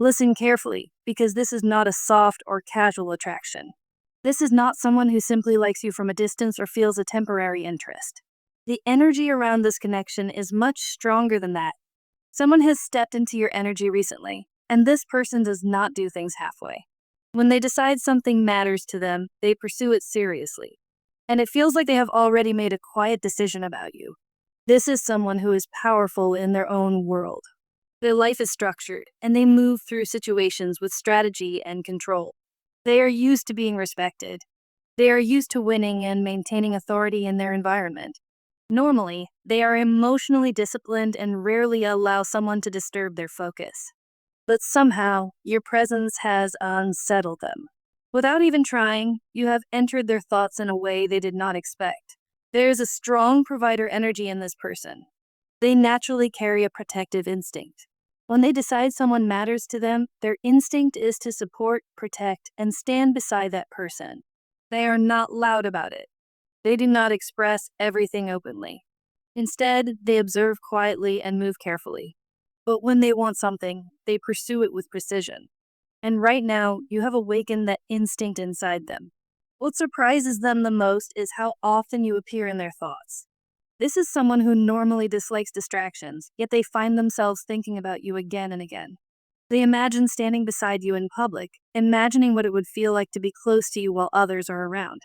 Listen carefully, because this is not a soft or casual attraction. This is not someone who simply likes you from a distance or feels a temporary interest. The energy around this connection is much stronger than that. Someone has stepped into your energy recently, and this person does not do things halfway. When they decide something matters to them, they pursue it seriously. And it feels like they have already made a quiet decision about you. This is someone who is powerful in their own world. Their life is structured, and they move through situations with strategy and control. They are used to being respected. They are used to winning and maintaining authority in their environment. Normally, they are emotionally disciplined and rarely allow someone to disturb their focus. But somehow, your presence has unsettled them. Without even trying, you have entered their thoughts in a way they did not expect. There is a strong provider energy in this person. They naturally carry a protective instinct. When they decide someone matters to them, their instinct is to support, protect, and stand beside that person. They are not loud about it. They do not express everything openly. Instead, they observe quietly and move carefully. But when they want something, they pursue it with precision. And right now, you have awakened that instinct inside them. What surprises them the most is how often you appear in their thoughts. This is someone who normally dislikes distractions, yet they find themselves thinking about you again and again. They imagine standing beside you in public, imagining what it would feel like to be close to you while others are around.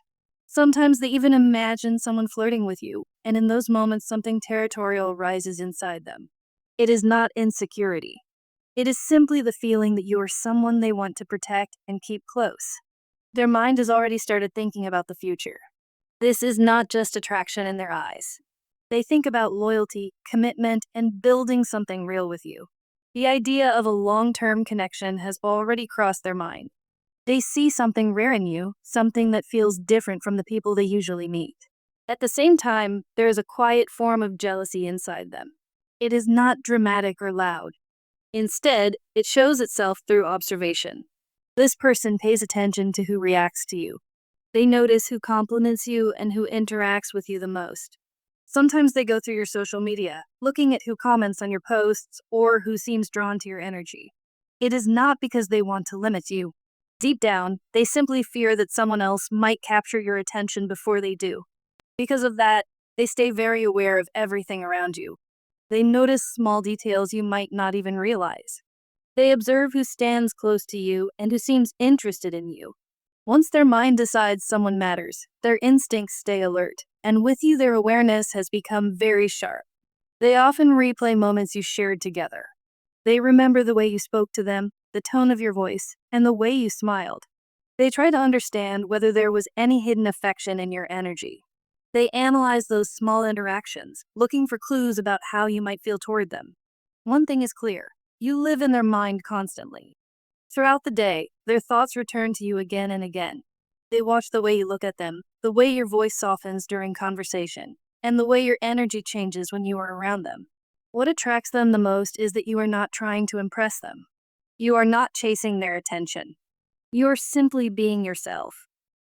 Sometimes they even imagine someone flirting with you, and in those moments something territorial rises inside them. It is not insecurity. It is simply the feeling that you are someone they want to protect and keep close. Their mind has already started thinking about the future. This is not just attraction in their eyes. They think about loyalty, commitment, and building something real with you. The idea of a long-term connection has already crossed their mind. They see something rare in you, something that feels different from the people they usually meet. At the same time, there is a quiet form of jealousy inside them. It is not dramatic or loud. Instead, it shows itself through observation. This person pays attention to who reacts to you. They notice who compliments you and who interacts with you the most. Sometimes they go through your social media, looking at who comments on your posts or who seems drawn to your energy. It is not because they want to limit you. Deep down, they simply fear that someone else might capture your attention before they do. Because of that, they stay very aware of everything around you. They notice small details you might not even realize. They observe who stands close to you and who seems interested in you. Once their mind decides someone matters, their instincts stay alert, and with you their awareness has become very sharp. They often replay moments you shared together. They remember the way you spoke to them, the tone of your voice, and the way you smiled. They try to understand whether there was any hidden affection in your energy. They analyze those small interactions, looking for clues about how you might feel toward them. One thing is clear: you live in their mind constantly. Throughout the day, their thoughts return to you again and again. They watch the way you look at them, the way your voice softens during conversation, and the way your energy changes when you are around them. What attracts them the most is that you are not trying to impress them. You are not chasing their attention. You are simply being yourself.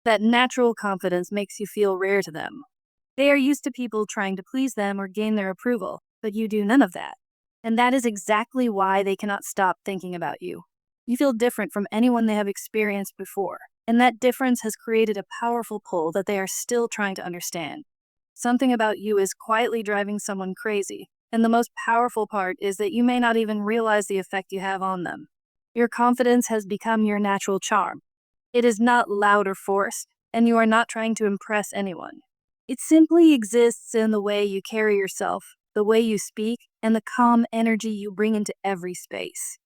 That natural confidence makes you feel rare to them. They are used to people trying to please them or gain their approval, but you do none of that. And that is exactly why they cannot stop thinking about you. You feel different from anyone they have experienced before, and that difference has created a powerful pull that they are still trying to understand. Something about you is quietly driving someone crazy, and the most powerful part is that you may not even realize the effect you have on them. Your confidence has become your natural charm. It is not loud or forced, and you are not trying to impress anyone. It simply exists in the way you carry yourself, the way you speak, and the calm energy you bring into every space.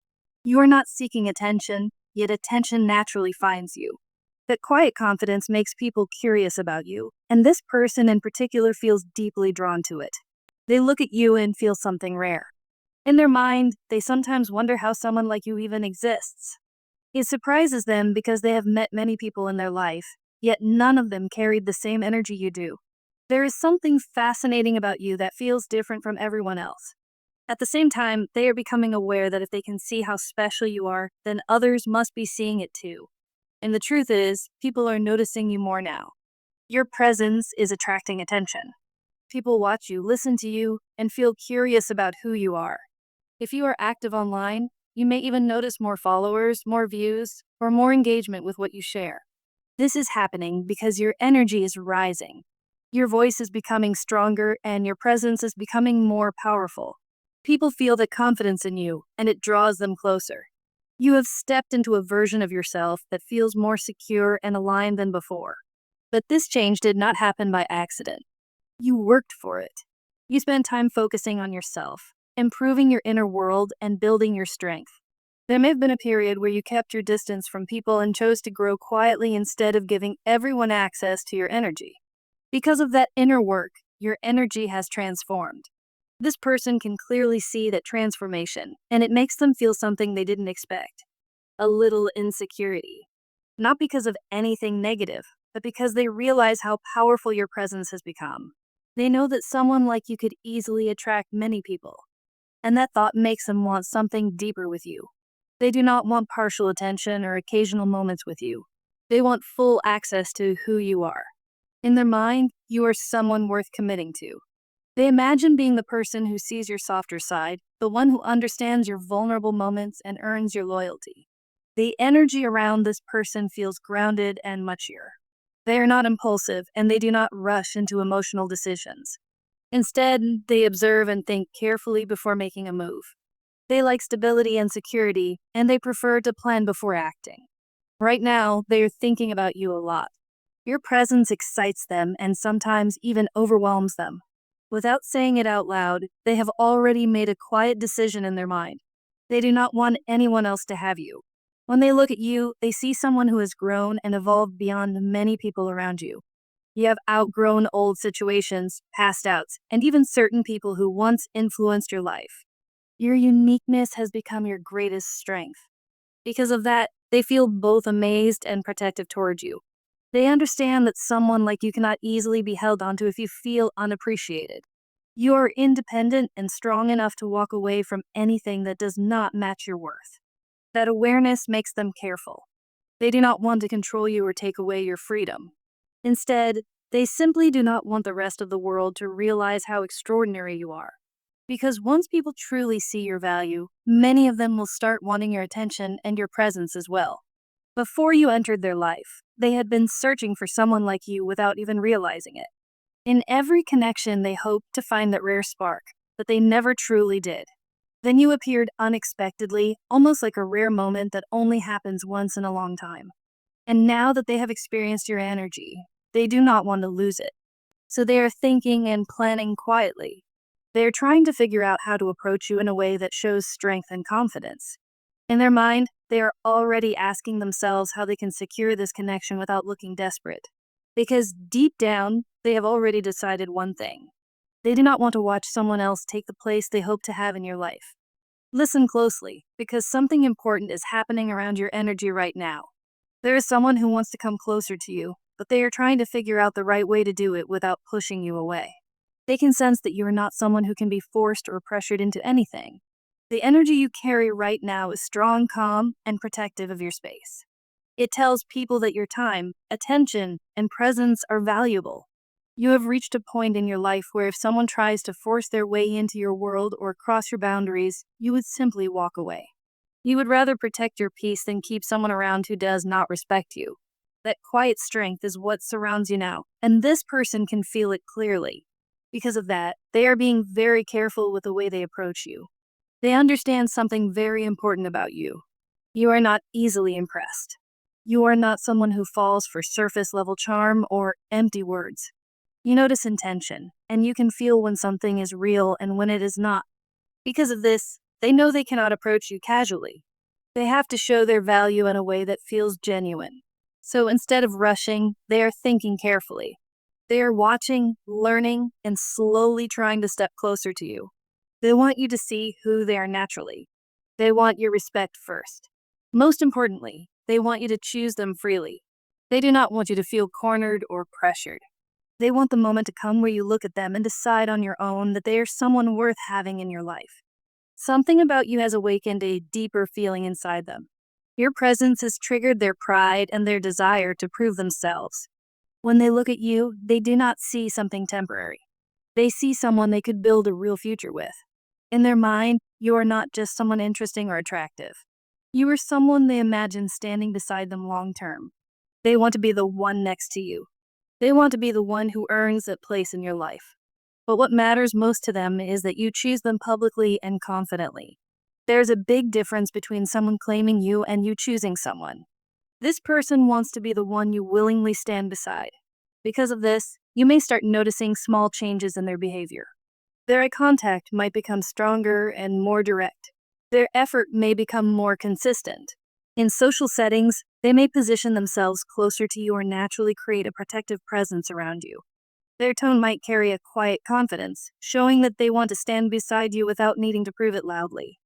You are not seeking attention, yet attention naturally finds you. That quiet confidence makes people curious about you, and this person in particular feels deeply drawn to it. They look at you and feel something rare. In their mind, they sometimes wonder how someone like you even exists. It surprises them because they have met many people in their life, yet none of them carried the same energy you do. There is something fascinating about you that feels different from everyone else. At the same time, they are becoming aware that if they can see how special you are, then others must be seeing it too. And the truth is, people are noticing you more now. Your presence is attracting attention. People watch you, listen to you, and feel curious about who you are. If you are active online, You may even notice more followers, more views, or more engagement with what you share. This is happening because your energy is rising. Your voice is becoming stronger and your presence is becoming more powerful. People feel the confidence in you and it draws them closer. You have stepped into a version of yourself that feels more secure and aligned than before. But this change did not happen by accident. You worked for it. You spent time focusing on yourself, improving your inner world, and building your strength. There may have been a period where you kept your distance from people and chose to grow quietly instead of giving everyone access to your energy. Because of that inner work, your energy has transformed. This person can clearly see that transformation, and it makes them feel something they didn't expect. A little insecurity. Not because of anything negative, but because they realize how powerful your presence has become. They know that someone like you could easily attract many people, and that thought makes them want something deeper with you. They do not want partial attention or occasional moments with you. They want full access to who you are. In their mind, you are someone worth committing to. They imagine being the person who sees your softer side, the one who understands your vulnerable moments and earns your loyalty. The energy around this person feels grounded and mature. They are not impulsive and they do not rush into emotional decisions. Instead, they observe and think carefully before making a move. They like stability and security, and they prefer to plan before acting. Right now, they are thinking about you a lot. Your presence excites them and sometimes even overwhelms them. Without saying it out loud, they have already made a quiet decision in their mind. They do not want anyone else to have you. When they look at you, they see someone who has grown and evolved beyond many people around you. You have outgrown old situations, past doubts, and even certain people who once influenced your life. Your uniqueness has become your greatest strength. Because of that, they feel both amazed and protective towards you. They understand that someone like you cannot easily be held onto if you feel unappreciated. You are independent and strong enough to walk away from anything that does not match your worth. That awareness makes them careful. They do not want to control you or take away your freedom. Instead, they simply do not want the rest of the world to realize how extraordinary you are. Because once people truly see your value, many of them will start wanting your attention and your presence as well. Before you entered their life, they had been searching for someone like you without even realizing it. In every connection, they hoped to find that rare spark, but they never truly did. Then you appeared unexpectedly, almost like a rare moment that only happens once in a long time. And now that they have experienced your energy, they do not want to lose it. So they are thinking and planning quietly. They are trying to figure out how to approach you in a way that shows strength and confidence. In their mind, they are already asking themselves how they can secure this connection without looking desperate. Because deep down, they have already decided one thing. They do not want to watch someone else take the place they hope to have in your life. Listen closely, because something important is happening around your energy right now. There is someone who wants to come closer to you, but they are trying to figure out the right way to do it without pushing you away. They can sense that you are not someone who can be forced or pressured into anything. The energy you carry right now is strong, calm, and protective of your space. It tells people that your time, attention, and presence are valuable. You have reached a point in your life where if someone tries to force their way into your world or cross your boundaries, you would simply walk away. You would rather protect your peace than keep someone around who does not respect you. That quiet strength is what surrounds you now, and this person can feel it clearly. Because of that, they are being very careful with the way they approach you. They understand something very important about you. You are not easily impressed. You are not someone who falls for surface-level charm or empty words. You notice intention, and you can feel when something is real and when it is not. Because of this, they know they cannot approach you casually. They have to show their value in a way that feels genuine. So instead of rushing, they are thinking carefully. They are watching, learning, and slowly trying to step closer to you. They want you to see who they are naturally. They want your respect first. Most importantly, they want you to choose them freely. They do not want you to feel cornered or pressured. They want the moment to come where you look at them and decide on your own that they are someone worth having in your life. Something about you has awakened a deeper feeling inside them. Your presence has triggered their pride and their desire to prove themselves. When they look at you, they do not see something temporary. They see someone they could build a real future with. In their mind, you are not just someone interesting or attractive. You are someone they imagine standing beside them long term. They want to be the one next to you. They want to be the one who earns that place in your life. But what matters most to them is that you choose them publicly and confidently. There's a big difference between someone claiming you and you choosing someone. This person wants to be the one you willingly stand beside. Because of this, you may start noticing small changes in their behavior. Their eye contact might become stronger and more direct. Their effort may become more consistent. In social settings, they may position themselves closer to you or naturally create a protective presence around you. Their tone might carry a quiet confidence, showing that they want to stand beside you without needing to prove it loudly.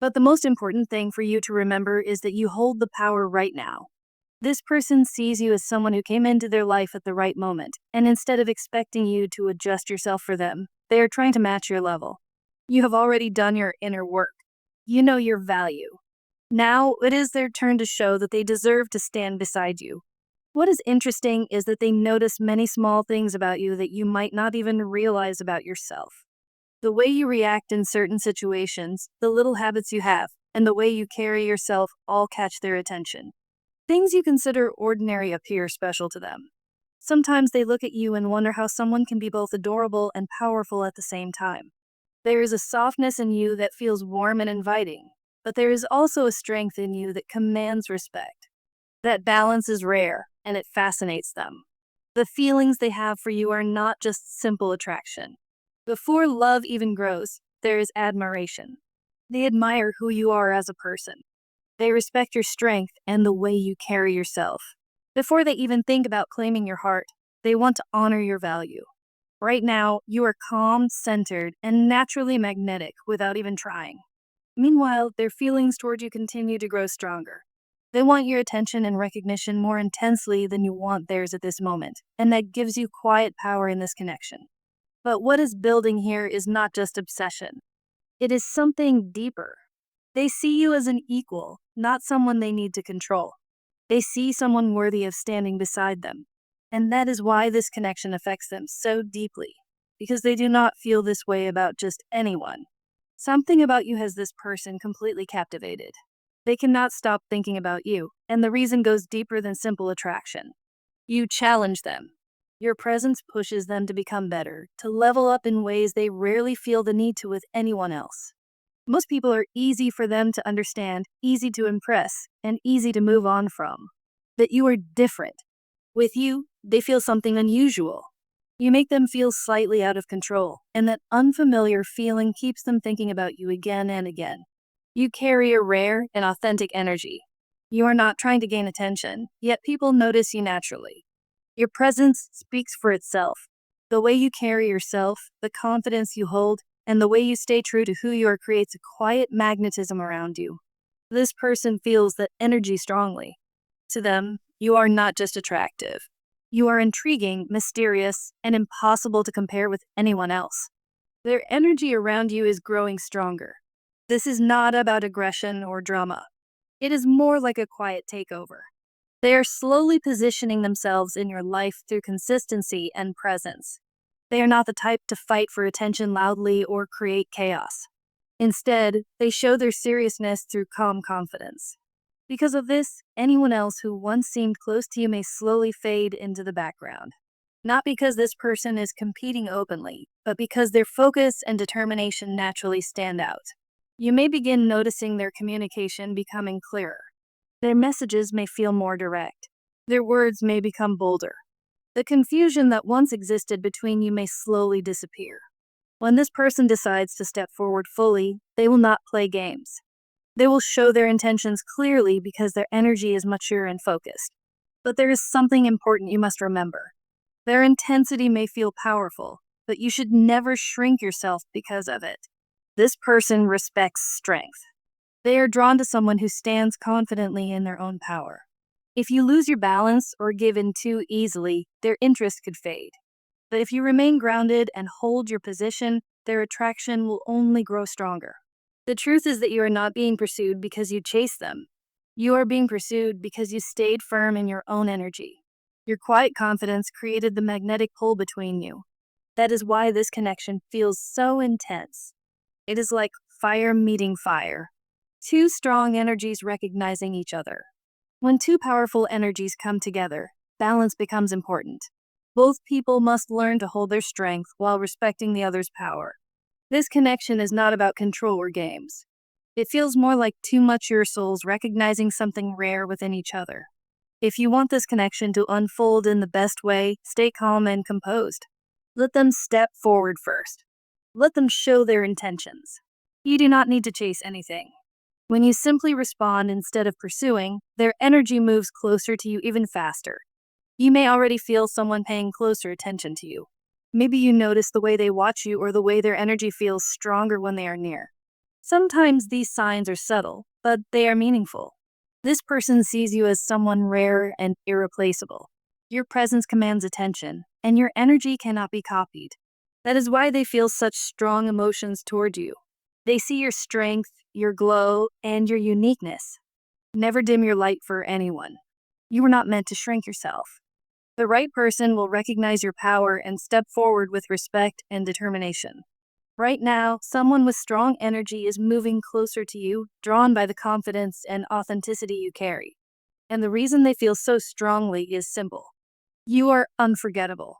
But the most important thing for you to remember is that you hold the power right now. This person sees you as someone who came into their life at the right moment, and instead of expecting you to adjust yourself for them, they are trying to match your level. You have already done your inner work. You know your value. Now it is their turn to show that they deserve to stand beside you. What is interesting is that they notice many small things about you that you might not even realize about yourself. The way you react in certain situations, the little habits you have, and the way you carry yourself all catch their attention. Things you consider ordinary appear special to them. Sometimes they look at you and wonder how someone can be both adorable and powerful at the same time. There is a softness in you that feels warm and inviting, but there is also a strength in you that commands respect. That balance is rare, and it fascinates them. The feelings they have for you are not just simple attraction. Before love even grows, there is admiration. They admire who you are as a person. They respect your strength and the way you carry yourself. Before they even think about claiming your heart, they want to honor your value. Right now, you are calm, centered, and naturally magnetic without even trying. Meanwhile, their feelings toward you continue to grow stronger. They want your attention and recognition more intensely than you want theirs at this moment, and that gives you quiet power in this connection. But what is building here is not just obsession. It is something deeper. They see you as an equal, not someone they need to control. They see someone worthy of standing beside them. And that is why this connection affects them so deeply, because they do not feel this way about just anyone. Something about you has this person completely captivated. They cannot stop thinking about you, and the reason goes deeper than simple attraction. You challenge them. Your presence pushes them to become better, to level up in ways they rarely feel the need to with anyone else. Most people are easy for them to understand, easy to impress, and easy to move on from. But you are different. With you, they feel something unusual. You make them feel slightly out of control, and that unfamiliar feeling keeps them thinking about you again and again. You carry a rare and authentic energy. You are not trying to gain attention, yet people notice you naturally. Your presence speaks for itself. The way you carry yourself, the confidence you hold, and the way you stay true to who you are creates a quiet magnetism around you. This person feels that energy strongly. To them, you are not just attractive. You are intriguing, mysterious, and impossible to compare with anyone else. Their energy around you is growing stronger. This is not about aggression or drama. It is more like a quiet takeover. They are slowly positioning themselves in your life through consistency and presence. They are not the type to fight for attention loudly or create chaos. Instead, they show their seriousness through calm confidence. Because of this, anyone else who once seemed close to you may slowly fade into the background. Not because this person is competing openly, but because their focus and determination naturally stand out. You may begin noticing their communication becoming clearer. Their messages may feel more direct. Their words may become bolder. The confusion that once existed between you may slowly disappear. When this person decides to step forward fully, they will not play games. They will show their intentions clearly because their energy is mature and focused. But there is something important you must remember. Their intensity may feel powerful, but you should never shrink yourself because of it. This person respects strength. They are drawn to someone who stands confidently in their own power. If you lose your balance or give in too easily, their interest could fade. But if you remain grounded and hold your position, their attraction will only grow stronger. The truth is that you are not being pursued because you chase them. You are being pursued because you stayed firm in your own energy. Your quiet confidence created the magnetic pull between you. That is why this connection feels so intense. It is like fire meeting fire. Two strong energies recognizing each other. When two powerful energies come together, balance becomes important. Both people must learn to hold their strength while respecting the other's power. This connection is not about control or games. It feels more like two mature souls recognizing something rare within each other. If you want this connection to unfold in the best way, stay calm and composed. Let them step forward first. Let them show their intentions. You do not need to chase anything. When you simply respond instead of pursuing, their energy moves closer to you even faster. You may already feel someone paying closer attention to you. Maybe you notice the way they watch you or the way their energy feels stronger when they are near. Sometimes these signs are subtle, but they are meaningful. This person sees you as someone rare and irreplaceable. Your presence commands attention, and your energy cannot be copied. That is why they feel such strong emotions toward you. They see your strength, your glow, and your uniqueness. Never dim your light for anyone. You were not meant to shrink yourself. The right person will recognize your power and step forward with respect and determination. Right now, someone with strong energy is moving closer to you, drawn by the confidence and authenticity you carry. And the reason they feel so strongly is simple. You are unforgettable.